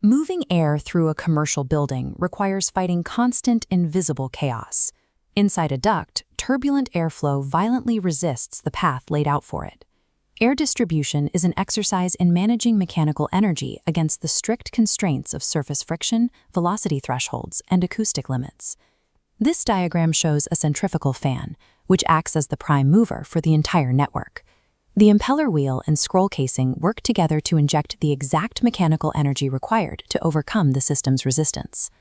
Moving air through a commercial building requires fighting constant, invisible chaos. Inside a duct, turbulent airflow violently resists the path laid out for it. Air distribution is an exercise in managing mechanical energy against the strict constraints of surface friction, velocity thresholds, and acoustic limits. This diagram shows a centrifugal fan, which acts as the prime mover for the entire network. The impeller wheel and scroll casing work together to inject the exact mechanical energy required to overcome the system's resistance.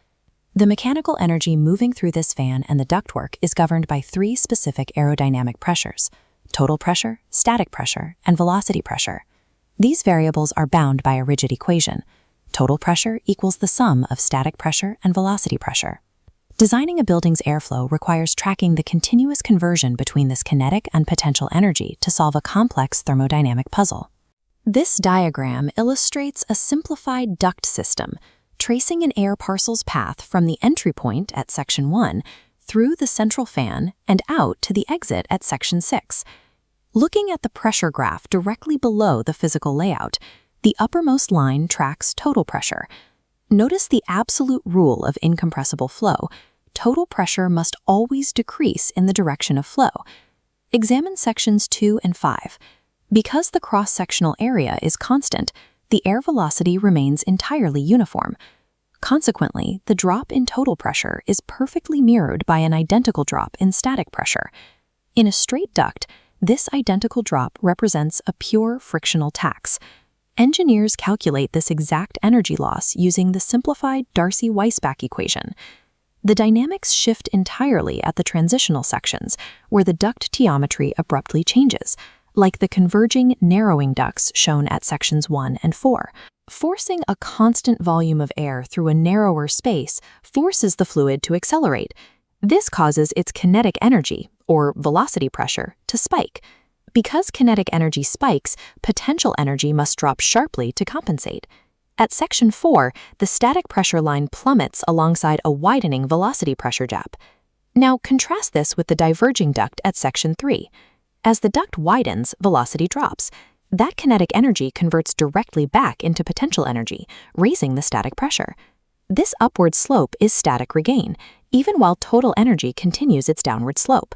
The mechanical energy moving through this fan and the ductwork is governed by three specific aerodynamic pressures: total pressure, static pressure, and velocity pressure. These variables are bound by a rigid equation. Total pressure equals the sum of static pressure and velocity pressure. Designing a building's airflow requires tracking the continuous conversion between this kinetic and potential energy to solve a complex thermodynamic puzzle. This diagram illustrates a simplified duct system, tracing an air parcel's path from the entry point at section 1 through the central fan and out to the exit at section 6. Looking at the pressure graph directly below the physical layout, the uppermost line tracks total pressure. Notice the absolute rule of incompressible flow. Total pressure must always decrease in the direction of flow. Examine sections 2 and 5. Because the cross-sectional area is constant, the air velocity remains entirely uniform. Consequently, the drop in total pressure is perfectly mirrored by an identical drop in static pressure. In a straight duct, this identical drop represents a pure frictional tax. Engineers calculate this exact energy loss using the simplified Darcy-Weisbach equation. The dynamics shift entirely at the transitional sections, where the duct geometry abruptly changes, like the converging, narrowing ducts shown at sections 1 and 4. Forcing a constant volume of air through a narrower space forces the fluid to accelerate. This causes its kinetic energy, or velocity pressure, to spike. Because kinetic energy spikes, potential energy must drop sharply to compensate. At section 4, the static pressure line plummets alongside a widening velocity pressure gap. Now contrast this with the diverging duct at section 3. As the duct widens, velocity drops. That kinetic energy converts directly back into potential energy, raising the static pressure. This upward slope is static regain, even while total energy continues its downward slope.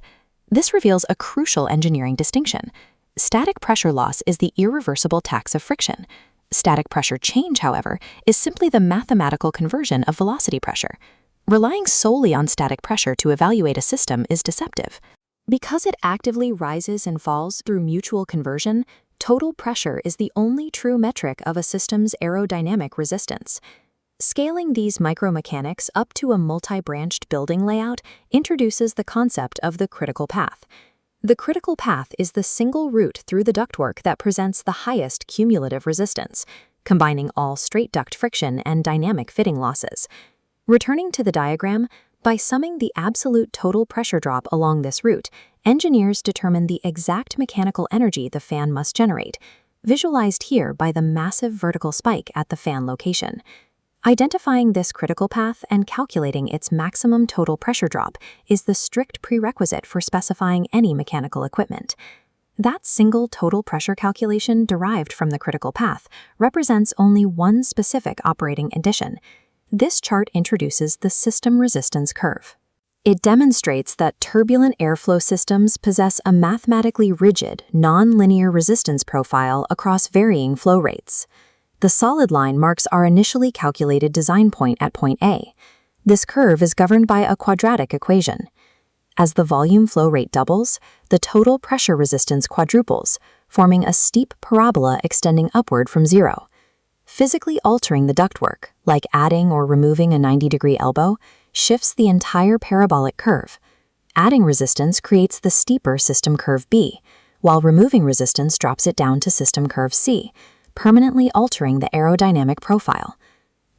This reveals a crucial engineering distinction. Static pressure loss is the irreversible tax of friction. Static pressure change, however, is simply the mathematical conversion of velocity pressure. Relying solely on static pressure to evaluate a system is deceptive. Because it actively rises and falls through mutual conversion, total pressure is the only true metric of a system's aerodynamic resistance. Scaling these micromechanics up to a multi-branched building layout introduces the concept of the critical path. The critical path is the single route through the ductwork that presents the highest cumulative resistance, combining all straight duct friction and dynamic fitting losses. Returning to the diagram, by summing the absolute total pressure drop along this route, engineers determine the exact mechanical energy the fan must generate, visualized here by the massive vertical spike at the fan location. Identifying this critical path and calculating its maximum total pressure drop is the strict prerequisite for specifying any mechanical equipment. That single total pressure calculation derived from the critical path represents only one specific operating addition. This chart introduces the system resistance curve. It demonstrates that turbulent airflow systems possess a mathematically rigid, non-linear resistance profile across varying flow rates. The solid line marks our initially calculated design point at point A. This curve is governed by a quadratic equation. As the volume flow rate doubles, the total pressure resistance quadruples, forming a steep parabola extending upward from zero. Physically altering the ductwork, like adding or removing a 90-degree elbow, shifts the entire parabolic curve. Adding resistance creates the steeper system curve B, while removing resistance drops it down to system curve C, permanently altering the aerodynamic profile.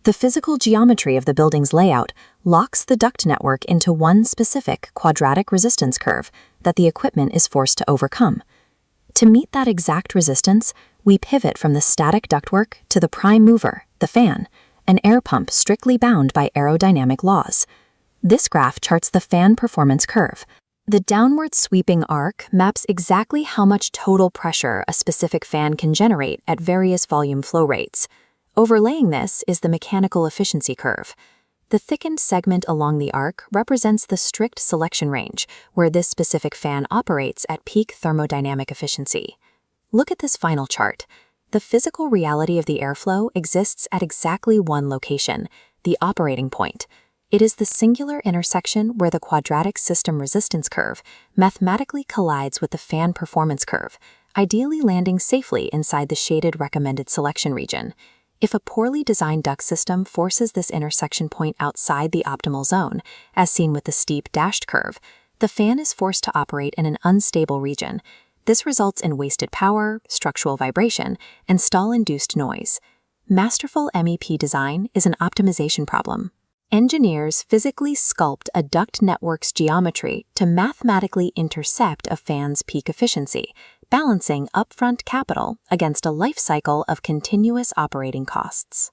The physical geometry of the building's layout locks the duct network into one specific quadratic resistance curve that the equipment is forced to overcome. To meet that exact resistance, we pivot from the static ductwork to the prime mover, the fan, an air pump strictly bound by aerodynamic laws. This graph charts the fan performance curve. The downward sweeping arc maps exactly how much total pressure a specific fan can generate at various volume flow rates. Overlaying this is the mechanical efficiency curve. The thickened segment along the arc represents the strict selection range, where this specific fan operates at peak thermodynamic efficiency. Look at this final chart. The physical reality of the airflow exists at exactly one location, the operating point. It is the singular intersection where the quadratic system resistance curve mathematically collides with the fan performance curve, ideally landing safely inside the shaded recommended selection region. If a poorly designed duct system forces this intersection point outside the optimal zone, as seen with the steep dashed curve, the fan is forced to operate in an unstable region. This results in wasted power, structural vibration, and stall-induced noise. Masterful MEP design is an optimization problem. Engineers physically sculpt a duct network's geometry to mathematically intercept a fan's peak efficiency, balancing upfront capital against a life cycle of continuous operating costs.